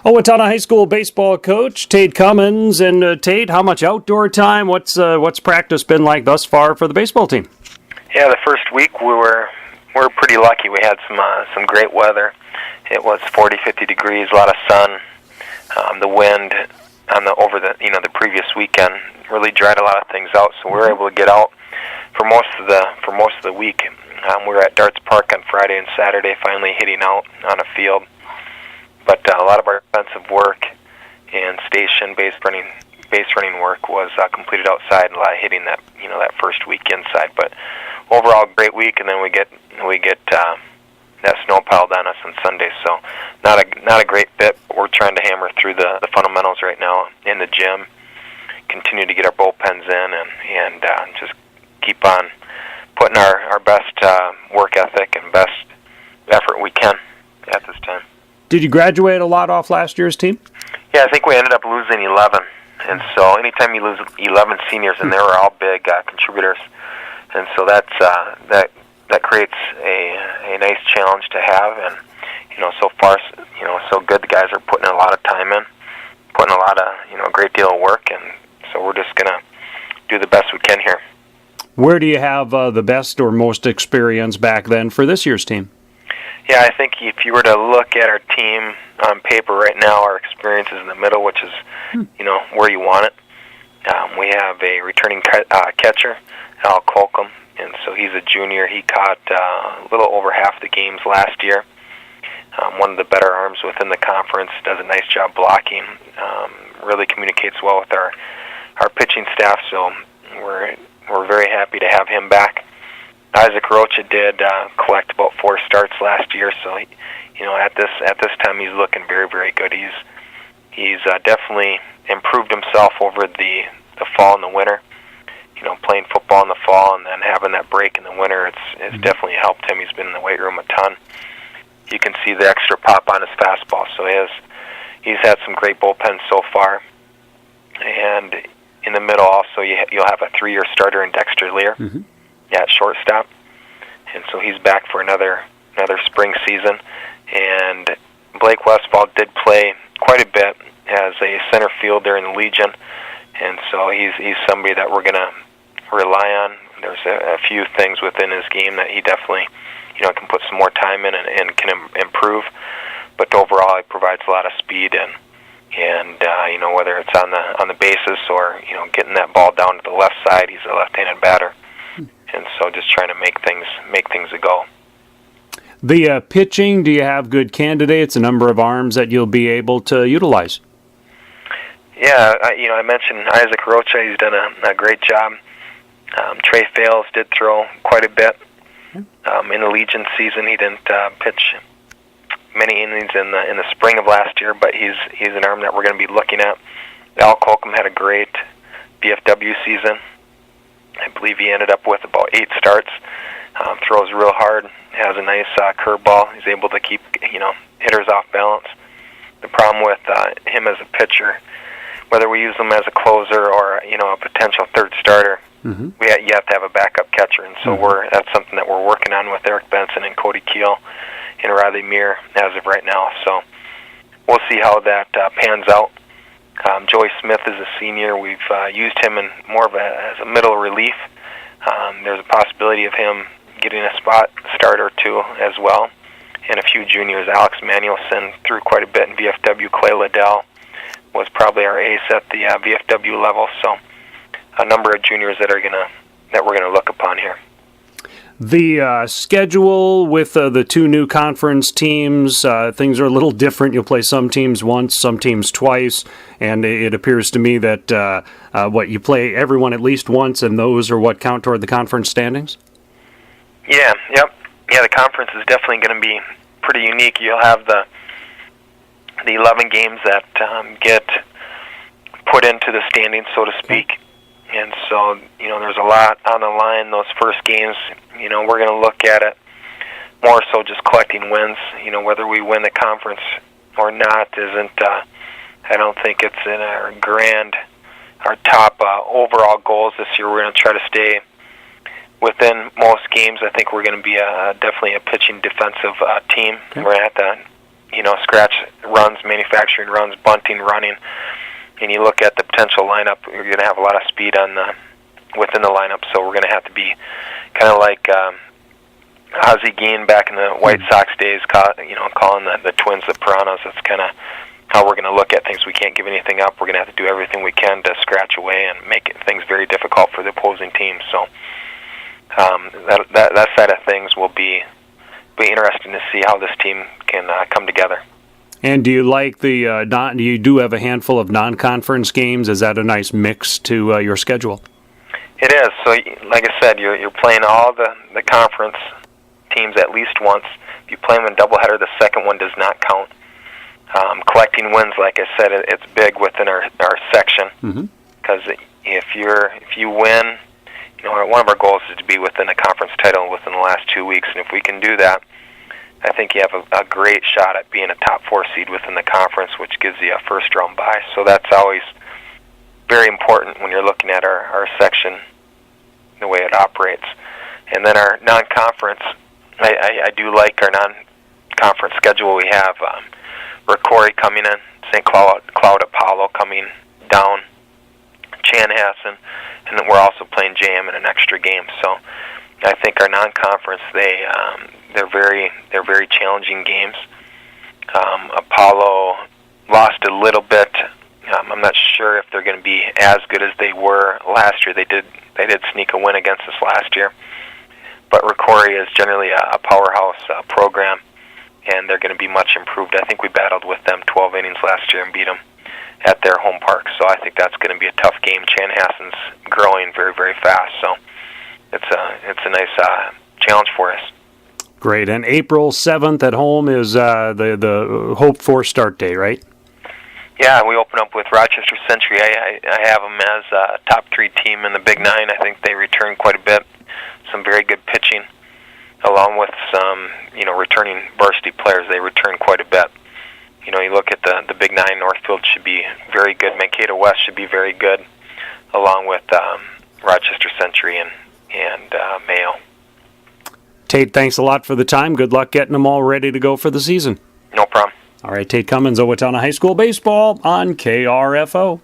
Owatonna High School baseball coach Tate Cummins. And Tate, how much outdoor time? What's practice been like thus far for the baseball team? Yeah, the first week we were pretty lucky. We had some great weather. It was 40, 50 degrees, a lot of sun. The wind over the previous weekend really dried a lot of things out. So we were able to get out for most of the week. We were at Darts Park on Friday and Saturday, finally hitting out on a field. But a lot of our defensive work and station base running work was completed outside, and a lot of hitting that first week inside. But overall, great week, and then we get that snow piled on us on Sunday. So not a great fit. But we're trying to hammer through the fundamentals right now in the gym, continue to get our bullpens in, and just keep on putting our best work ethic and best effort we can at this time. Did you graduate a lot off last year's team? Yeah, I think we ended up losing 11. And so anytime you lose 11 seniors, and they were all big contributors, and so that creates a nice challenge to have. And so far, so good. The guys are putting a lot of time in, putting a lot of a great deal of work, and so we're just gonna do the best we can here. Where do you have the best or most experience back then for this year's team? Yeah, I think if you were to look at our team on paper right now, our experience is in the middle, which is, where you want it. We have a returning catcher, Al Colcom, and so he's a junior. He caught a little over half the games last year. One of the better arms within the conference, does a nice job blocking, really communicates well with our pitching staff, so we're very happy to have him back. Isaac Rocha did collect about 4 starts last year, so at this time he's looking very, very good. He's definitely improved himself over the fall and the winter. Playing football in the fall and then having that break in the winter, it's definitely helped him. He's been in the weight room a ton. You can see the extra pop on his fastball, so he's had some great bullpens so far. And in the middle also, you'll have a 3-year starter in Dexter Lear. Mm-hmm. At shortstop, and so he's back for another spring season. And Blake Westfall did play quite a bit as a center fielder in the Legion, and so he's somebody that we're going to rely on. There's a few things within his game that he definitely can put some more time in and can improve. But overall, he provides a lot of speed and whether it's on the bases or getting that ball down to the left side, he's a left-handed batter. And so just trying to make things a go. The pitching, do you have good candidates, a number of arms that you'll be able to utilize? Yeah, I mentioned Isaac Rocha. He's done a great job. Trey Fales did throw quite a bit. In the Legion season, he didn't pitch many innings in the spring of last year, but he's an arm that we're going to be looking at. Al Colcom had a great VFW season. I believe he ended up with about 8 starts. Throws real hard, has a nice curveball. He's able to keep hitters off balance. The problem with him as a pitcher, whether we use him as a closer or a potential third starter, mm-hmm. You have to have a backup catcher, and so mm-hmm. That's something that we're working on with Eric Benson and Cody Keel and Riley Muir as of right now. So we'll see how that pans out. Joey Smith is a senior. We've used him in more of as a middle relief. There's a possibility of him getting a spot start or 2 as well. And a few juniors. Alex Manuelson threw quite a bit in VFW. Clay Liddell was probably our ace at the VFW level. So a number of juniors that we're gonna look upon here. The schedule with the 2 new conference teams, things are a little different. You'll play some teams once, some teams twice, and it appears to me that you play everyone at least once, and those are what count toward the conference standings? Yeah, yep. Yeah, the conference is definitely going to be pretty unique. You'll have the 11 games that get put into the standings, so to speak. And so, there's a lot on the line. Those first games, we're going to look at it more so just collecting wins. Whether we win the conference or not isn't, I don't think it's in our top overall goals this year. We're going to try to stay within most games. I think we're going to be definitely a pitching defensive team. Okay. We're going to have to scratch runs, manufacturing runs, bunting, running, and you look at the potential lineup, you're going to have a lot of speed within the lineup, so we're going to have to be kind of like Ozzie Guillen back in the White Sox days, calling the Twins the Piranhas. That's kind of how we're going to look at things. We can't give anything up. We're going to have to do everything we can to scratch away and make things very difficult for the opposing team. So that side of things will be interesting to see how this team can come together. And do you like you do have a handful of non-conference games? Is that a nice mix to your schedule? It is. So, like I said, you're playing all the conference teams at least once. If you play them in doubleheader, the second one does not count. Collecting wins, like I said, it's big within our section, because if you win, one of our goals is to be within a conference title within the last 2 weeks, and if we can do that, I think you have a great shot at being a top 4 seed within the conference, which gives you a first round bye. So that's always very important when you're looking at our section, the way it operates. And then our non-conference, I do like our non-conference schedule. We have Rocori coming in, St. Cloud Apollo coming down, Chanhassen, and then we're also playing JM in an extra game. So I think our non-conference, they're very challenging games. Apollo lost a little bit. I'm not sure if they're going to be as good as they were last year. They did sneak a win against us last year, but Rocori is generally a powerhouse program, and they're going to be much improved. I think we battled with them 12 innings last year and beat them at their home park. So I think that's going to be a tough game. Chanhassen's growing very, very fast, so it's a nice challenge for us. Great. And April 7th at home is the hoped-for start day, right? Yeah, we open up with Rochester Century. I have them as a top 3 team in the Big Nine. I think they return quite a bit. Some very good pitching, along with some returning varsity players. They return quite a bit. You look at the Big Nine. Northfield should be very good. Mankato West should be very good, along with Rochester Century and Mayo. Tate, thanks a lot for the time. Good luck getting them all ready to go for the season. No problem. All right, Tate Cummins, Owatonna High School Baseball on KRFO.